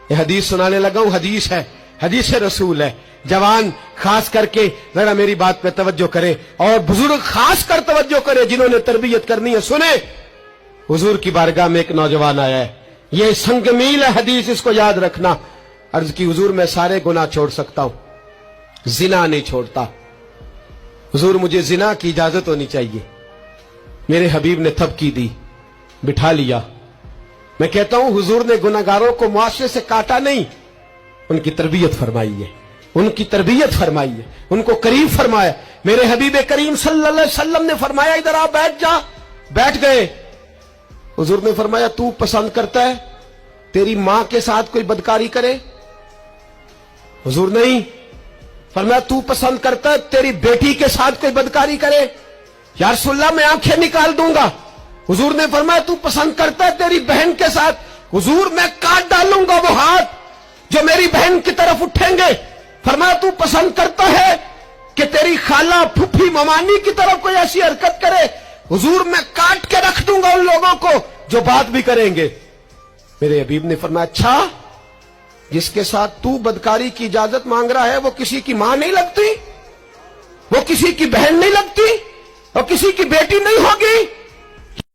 یہ حدیث سنانے لگا ہوں، حدیث ہے، حدیث رسول ہے. جوان خاص کر کے ذرا میری بات پہ توجہ کرے، اور بزرگ خاص کر توجہ کرے جنہوں نے تربیت کرنی ہے. سنیں، حضور کی بارگاہ میں ایک نوجوان آیا ہے، یہ سنگ میل ہے حدیث، اس کو یاد رکھنا. عرض کی حضور میں سارے گناہ چھوڑ سکتا ہوں، زنا نہیں چھوڑتا. حضور مجھے زنا کی اجازت ہونی چاہیے. میرے حبیب نے تھپکی دی، بٹھا لیا. میں کہتا ہوں حضور نے گناہگاروں کو معاشرے سے کاٹا نہیں، ان کی تربیت فرمائی ہے، ان کی تربیت فرمائی ہے، ان کو قریب فرمایا. میرے حبیب کریم صلی اللہ علیہ وسلم نے فرمایا ادھر آ بیٹھ جا. بیٹھ گئے. حضور نے فرمایا تو پسند کرتا ہے تیری ماں کے ساتھ کوئی بدکاری کرے؟ حضور نہیں. فرمایا تو پسند کرتا ہے تیری بیٹی کے ساتھ کوئی بدکاری کرے؟ یا رسول اللہ میں آنکھیں نکال دوں گا. حضور نے فرمایا تو پسند کرتا ہے تیری بہن کے ساتھ؟ حضور میں کاٹ ڈالوں گا وہ ہاتھ جو میری بہن کی طرف اٹھیں گے. فرمایا تو پسند کرتا ہے کہ تیری خالہ پھوپھی ممانی کی طرف کوئی ایسی حرکت کرے؟ حضور میں کاٹ کے رکھ دوں گا ان لوگوں کو جو بات بھی کریں گے. میرے حبیب نے فرمایا اچھا، جس کے ساتھ تو بدکاری کی اجازت مانگ رہا ہے وہ کسی کی ماں نہیں لگتی، وہ کسی کی بہن نہیں لگتی، اور کسی کی بیٹی نہیں ہوگی؟